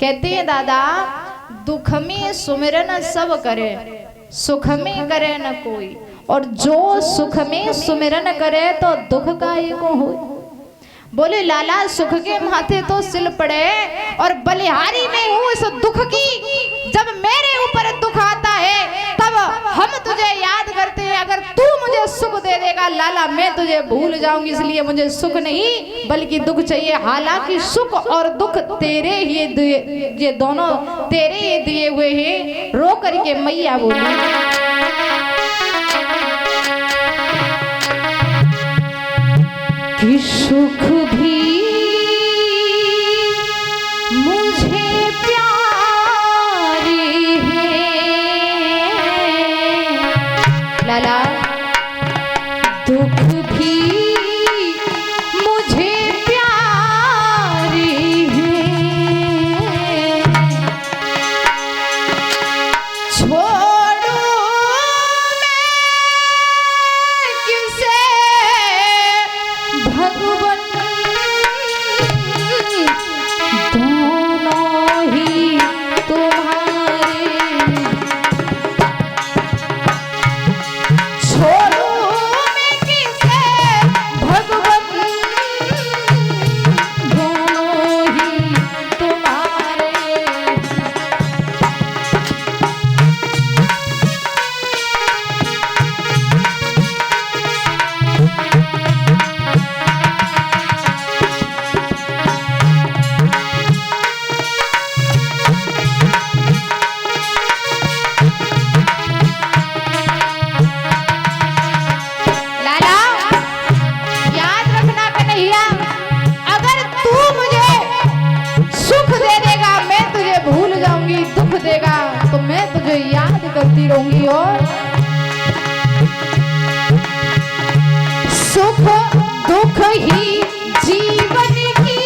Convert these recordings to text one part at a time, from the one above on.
कहते हैं दादा, दुख में सुमिरन सब करे, सुख में करे न कोई। और जो सुख में सुमिरन करे तो दुख काहे को हो। बोले लाला सुख के माथे तो सिल पड़े और बलिहारी में हूँ इस दुख की। जब मेरे ऊपर दुख आता है तब हम तुझे याद करते हैं। अगर तू मुझे सुख दे देगा लाला मैं तुझे भूल जाऊंगी। इसलिए मुझे सुख नहीं बल्कि दुख चाहिए। हालांकि सुख और दुख तेरे ही ये दोनों तेरे ही दिए हुए हैं। रो करके मैया बोली कि सुख भी मुझे प्यारे हैं लाला, दुख भी मुझे प्यारे हैं। छोड़ो मैं किसे भगवन, दोनों ही तुम्हारे। छोड़ो मैं किसे भगवन, दोनों ही तुम्हारे। दुख देगा तो मैं तुझे याद करती रहूंगी। और सुख दुख ही जीवन की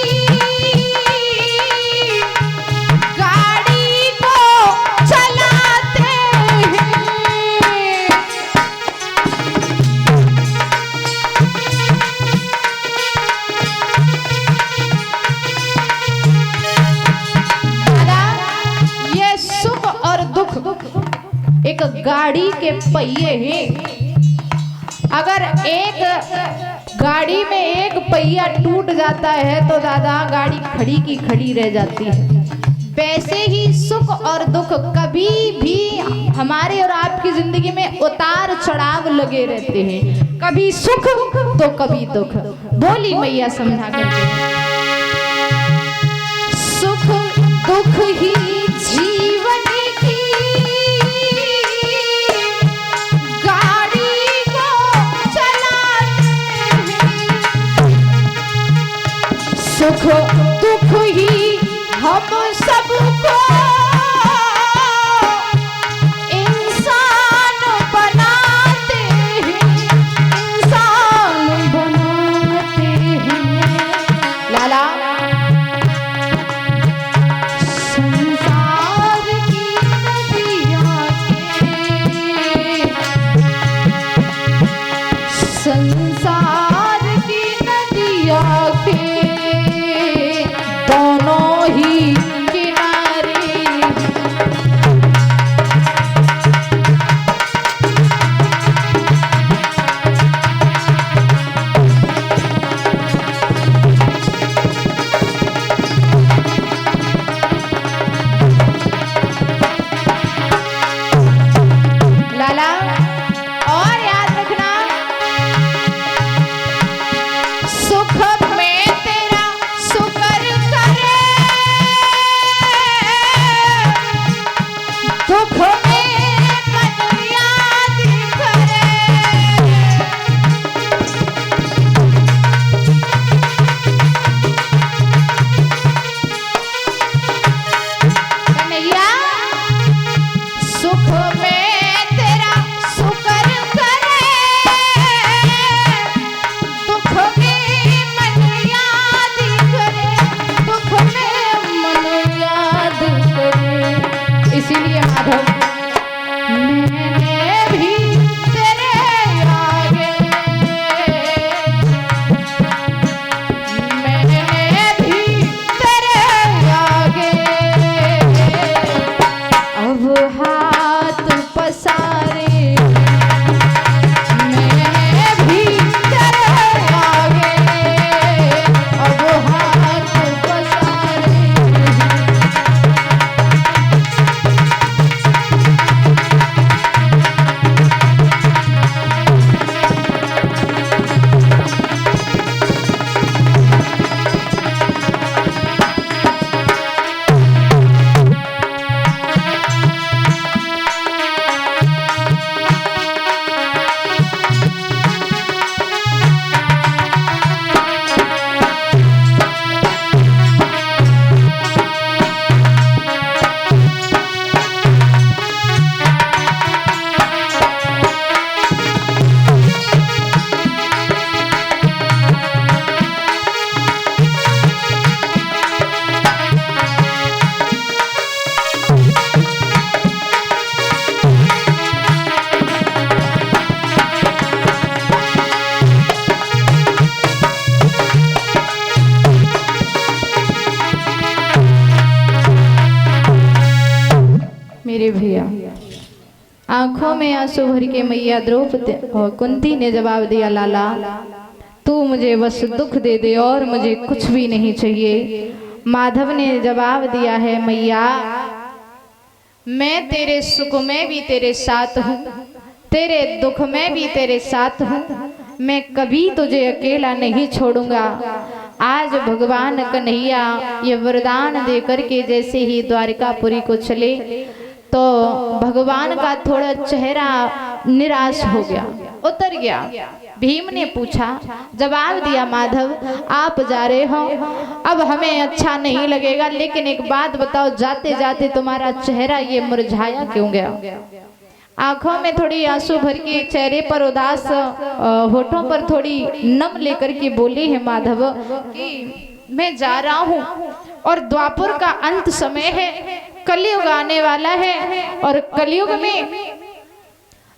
गाड़ी को चलाते हैं। एक गाड़ी के पहिए हैं। अगर एक गाड़ी में एक पहिया टूट जाता है तो दादा गाड़ी खड़ी की खड़ी रह जाती है। वैसे ही सुख और दुख कभी भी हमारे और आपकी जिंदगी में उतार चढ़ाव लगे रहते हैं। कभी सुख तो कभी दुख। बोली मैया समझा करके, सुख दुख ही जीवन की सुख दुख ही हम सबको इंसान बनाते हैं, इंसान बनाते हैं लाला। संसार की नदियाँ के, संसार की नदियाँ के दोनों ही किनारे मेरे भैया, आंखों में आंसू भर के मैया द्रौपदी और कुंती ने जवाब दिया, लाला तू मुझे बस दुख दे दे और मुझे कुछ भी नहीं चाहिए। माधव ने जवाब दिया है, मैया मैं तेरे सुख में भी तेरे साथ हूँ, तेरे दुख में भी तेरे साथ हूँ, मैं कभी तुझे अकेला नहीं छोड़ूंगा। आज भगवान कन्हैया ये वरदान दे करके जैसे ही द्वारिकापुरी को चले तो भगवान का थोड़ा चेहरा निराश हो गया, उतर गया। भीम ने पूछा, जवाब दिया, माधव आप जा रहे हो, अब हमें अच्छा नहीं लगेगा, लेकिन एक बात बताओ, जाते जाते तुम्हारा चेहरा ये मुरझाया क्यों गया? आंखों में थोड़ी आंसू भर के, चेहरे पर उदास, होठों पर थोड़ी नम लेकर के बोले हैं माधव कि मैं जा रहा हूँ और द्वापर का अंत समय है, कलयुग आने वाला है, और कलयुग में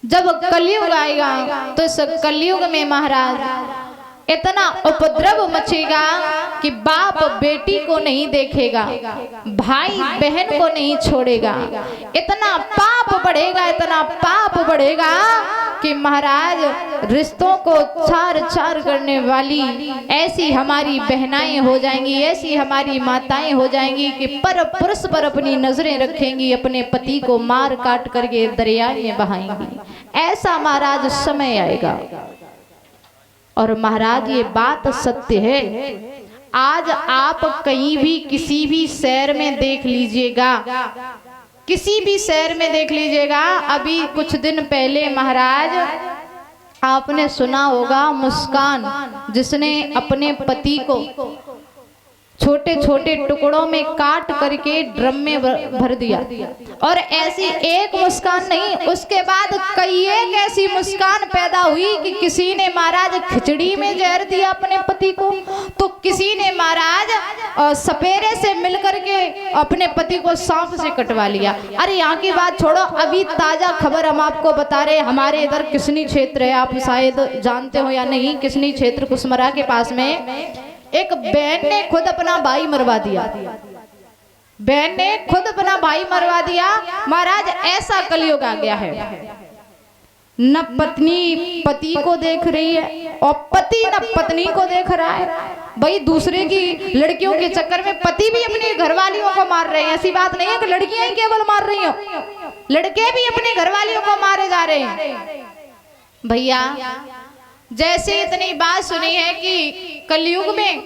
जब कलयुग आएगा तो इस कलयुग में महाराज इतना उपद्रव मचेगा कि बाप बेटी को नहीं देखेगा, भाई बहन को नहीं छोड़ेगा, इतना पाप बढ़ेगा, इतना पाप बढ़ेगा कि महाराज रिश्तों को छार छार करने वाली ऐसी हमारी बहनाएं हो जाएंगी, ऐसी हमारी माताएं हो जाएंगी कि पर पुरुष पर अपनी नजरें रखेंगी, अपने पति को मार काट करके दरिया में बहाएंगी। ऐसा महाराज समय आएगा। और महाराज ये बात सत्य है। आज आप कहीं भी किसी भी शहर में देख लीजिएगा, किसी भी शहर में देख लीजिएगा, अभी कुछ दिन पहले महाराज आपने सुना होगा मुस्कान, जिसने अपने पति को छोटे छोटे टुकड़ों में काट करके ड्रम में भर दिया। और ऐसी एक मुस्कान नहीं, उसके बाद कई एक ऐसी मुस्कान पैदा हुई कि किसी ने महाराज खिचड़ी में जहर दिया अपने पति को, तो किसी ने महाराज सपेरे से मिलकर के अपने पति को सांप से कटवा लिया। अरे यहाँ की बात छोड़ो, अभी ताजा खबर हम आपको बता रहे, हमारे इधर किसनी क्षेत्र है, आप शायद जानते हो या नहीं, किसनी क्षेत्र कुसमरा के पास में एक बहन ने खुद अपना भाई मरवा दिया, बहन ने खुद अपना भाई मरवा दिया। महाराज ऐसा कलयुग आ गया है, न पत्नी पति को देख रही है और पति न पत्नी को देख रहा है। भाई दूसरे की लड़कियों के चक्कर में पति भी अपनी घरवालियों को मार रहे हैं। ऐसी बात नहीं है कि लड़कियां ही केवल मार रही हो, लड़के भी अपनी घरवालियों को मारे जा रहे हैं। भैया जैसे इतनी बात सुनी है कि कलयुग में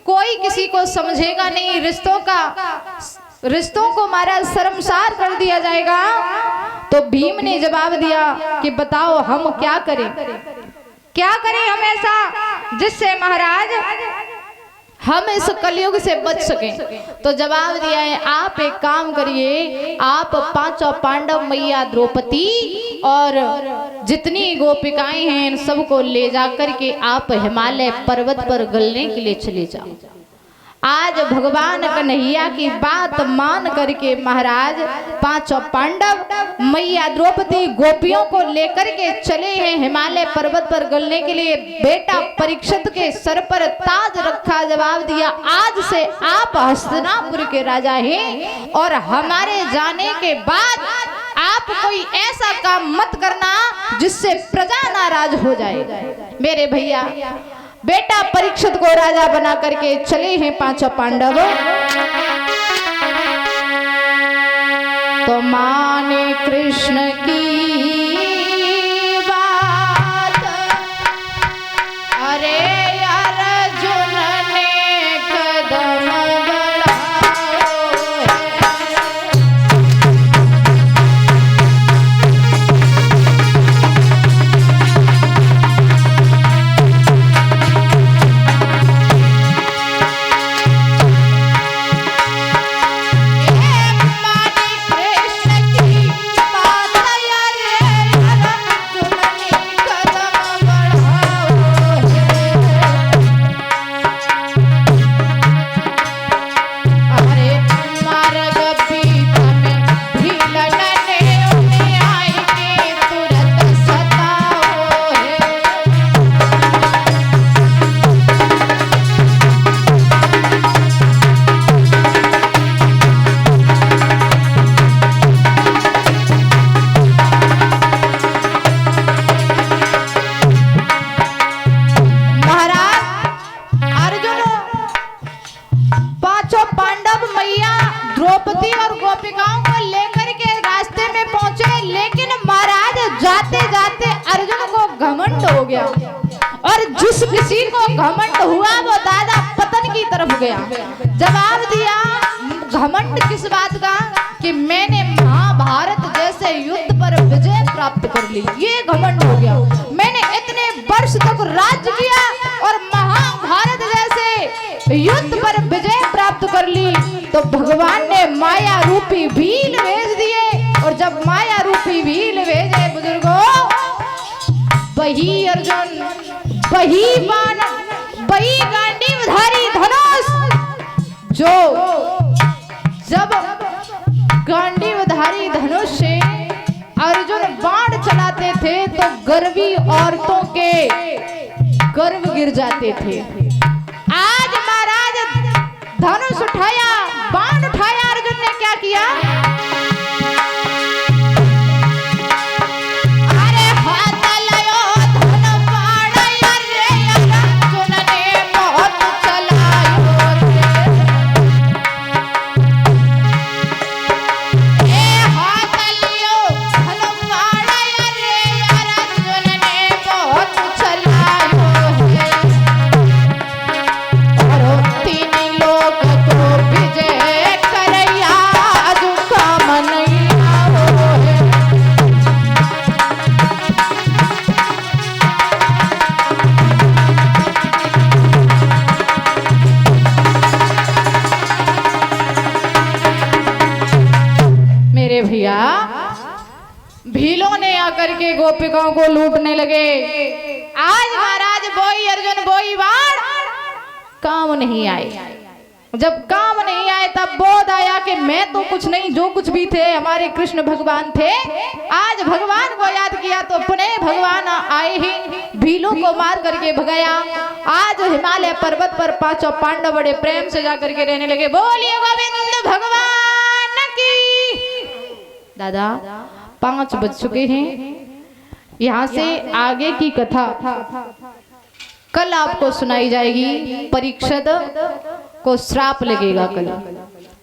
कोई किसी को समझेगा नहीं, रिश्तों को हमारा शर्मसार कर दिया जाएगा। तो भीम ने जवाब दिया कि बताओ हम क्या करें, क्या करें हम ऐसा जिससे महाराज हम इस कलयुग से बच सकें। तो जवाब दिया है, आप एक काम करिए, आप पांचों पांडव, मैया द्रौपदी और जितनी गोपिकाएं हैं इन सबको ले जा करके आप हिमालय पर्वत पर गलने के लिए चले जाओ। आज भगवान कन्हैया की बात मान करके महाराज पांचों पांडव, मैया द्रौपदी, गोपियों को लेकर के चले हैं हिमालय पर्वत पर गलने के लिए। बेटा परीक्षित के सर पर ताज रखा, जवाब दिया आज से आप हस्तिनापुर के राजा हैं और हमारे जाने के बाद आप कोई ऐसा काम मत करना जिससे प्रजा नाराज हो जाए। मेरे भैया बेटा परीक्षित को राजा बना करके चले हैं पांचों पांडव। तो माने कृष्ण की बात, अरे अर्जुन ने कदम कृष्ण की बात द्रौपदी और गोपिकाओं को लेकर के रास्ते में पहुंचे, लेकिन महाराज जाते जाते अर्जुन को घमंड हो गया, और जिस किसी को घमंड हुआ वो दादा पतन की तरफ गया। जवाब दिया घमंड किस बात का, कि मैंने महाभारत जैसे युद्ध पर विजय प्राप्त कर ली, ये घमंड हो गया। मैंने इतने वर्ष तक राज्य किया और महाभारत जैसे युद्ध पर विजय प्राप्त कर ली, तो भगवान ने माया रूपी भील भेज दिए, और जब माया रूपी भील भेजे बुजुर्गों, वही अर्जुन, वही बाण, वही गांडीवधारी धनुष, जो जब गांडीवधारी धनुष से अर्जुन बाण चलाते थे तो गर्वी औरतों के गर्व गिर जाते थे। आज महाराज धनुष उठाया, बाण उठाया, अर्जुन ने क्या किया, अरे हाथ लयो धन बाण, अरे अर्जुन ने बहुत चलायो ए हाथ लियो धन बाण, अरे अर्जुन ने बहुत चलायो है, और तीन लोग को विजय करैया दुखा मनैया हो है। मेरे भैया भीलों ने आकर के गोपिकाओं को लूटने लगे। आज महाराज बोई अर्जुन बोई बाण, काम नहीं आए। जब काम नहीं आए तब बोध आया कि मैं तो कुछ नहीं, जो कुछ भी थे हमारे कृष्ण भगवान थे। आज भगवान को याद किया तो पुनः भगवान आए ही भीलों को मार करके भगाया। आज हिमालय पर्वत पर पांचों पांडव बड़े प्रेम से जाकर के रहने लगे। बोलिए गोविंद भगवान की। दादा 5 बज चुके हैं, यहाँ से आगे की कथा कल आपको सुनाई जाएगी। परीक्षित को श्राप लगेगा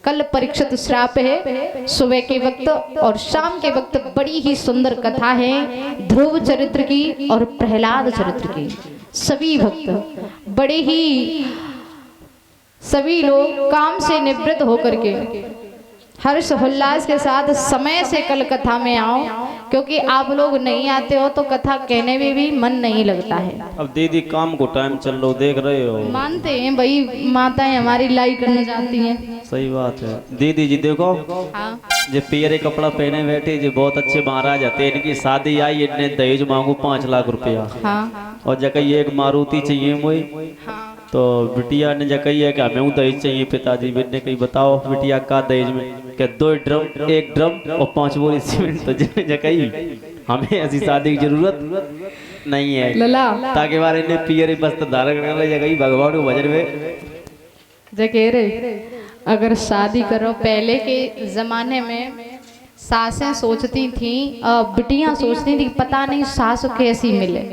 कल परीक्षित श्राप है। सुबह के वक्त और शाम के वक्त बड़ी ही सुंदर कथा है ध्रुव चरित्र की और प्रहलाद चरित्र की। सभी भक्त बड़े ही, सभी लोग काम से निवृत्त होकर के हर्ष उल्लास के साथ समय से कल कथा में आओ, क्योंकि आप लोग नहीं आते हो तो कथा कहने में भी मन नहीं लगता है। अब दीदी काम को टाइम चल रहा, देख रहे हो। मानते हैं भाई, माताएं हमारी लाई करने जाती हैं। सही बात है दीदी जी। देखो हाँ। जो पियरे कपड़ा पहने बैठे जो बहुत अच्छे महाराज आते, इनकी शादी आई, इनने दहेज मांगू 5 लाख रुपया। हाँ। और जगह एक मारुति चाहिए मुझे। हाँ। तो बिटिया ने जकई है कि हमें दहेज चाहिए पिताजी। मैंने कही बताओ बिटिया का दहेज में, क्या 2 ड्रम 1 ड्रम और 5 बोरी सीमेंट। तो जकई हमें ऐसी शादी की जरूरत नहीं है लला, ताकि बारे ने पियरे वस्त्र धारण कर जगह भगवान को भजन में कह रहे अगर शादी करो। पहले के जमाने में सासें सोचती थी, बिटियां सोचती थी पता नहीं सास कैसी मिले।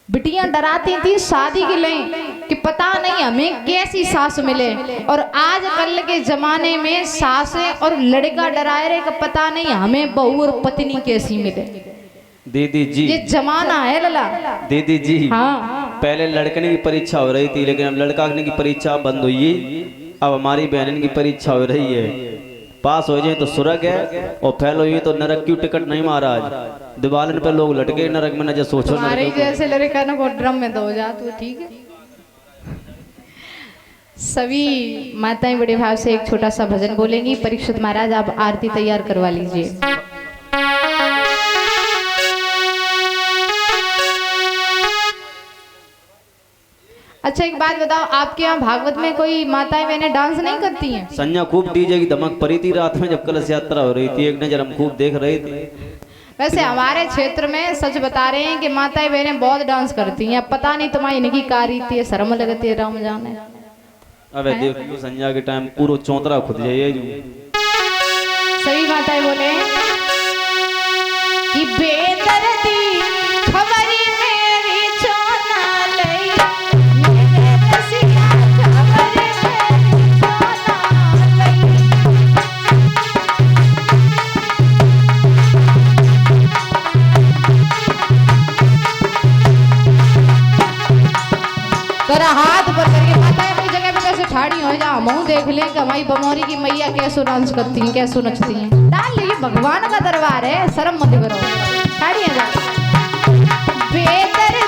बिटियां डराती थी शादी के लिए कि पता नहीं हमें कैसी सास मिले। और आज कल के जमाने में सासें और लड़का डराए रहे कि पता नहीं हमें बहू और पत्नी कैसी मिले। दीदी जी ये जमाना है लला। दीदी जी हाँ। पहले लड़कने की परीक्षा हो रही थी, लेकिन अब लड़का की परीक्षा बंद हुई। अब हमारी बहन की परीक्षा हो रही है। पास हो जाए तो स्वर्ग है और फेल हो तो नरक की टिकट नहीं महाराज। दिवालन पे लोग लटके नरक में, न सोचो तुम्हारे जैसे लड़का ना को ड्रम में दो जा तो ठीक है। सभी माताएं बड़े भाव से एक छोटा सा भजन बोलेंगी। परीक्षित महाराज आप आरती तैयार करवा लीजिए। अच्छा एक बात बताओ, आपके यहाँ भागवत में कोई माताएं बहनें डांस नहीं करती हैं? संज्ञा खूब डीजे की धमक पड़ी थी रात में जब कलश यात्रा हो रही थी। एक नजर हम खूब देख रहे थे। वैसे हमारे क्षेत्र में सच बता रहे हैं कि माताएं बहनें बहुत डांस करती हैं। पता नहीं तुम्हारी इनकी कारी थी, शर्म लगती है राम जाने। अबे देखो संज्ञा के टाइम पूरा चौतरा खुद जाइए। सभी माताएं बोले कि बेदर्दी खबरी मेरी चोना लई, मेरे रसिया खबरी मेरी चोना लई। हम देख लें कि हमारी बमौरी की मैया कैसे डांस करती हैं, कैसे नचती हैं। डाल लीजिए, भगवान का दरबार है, शर्म मत करो। बेदर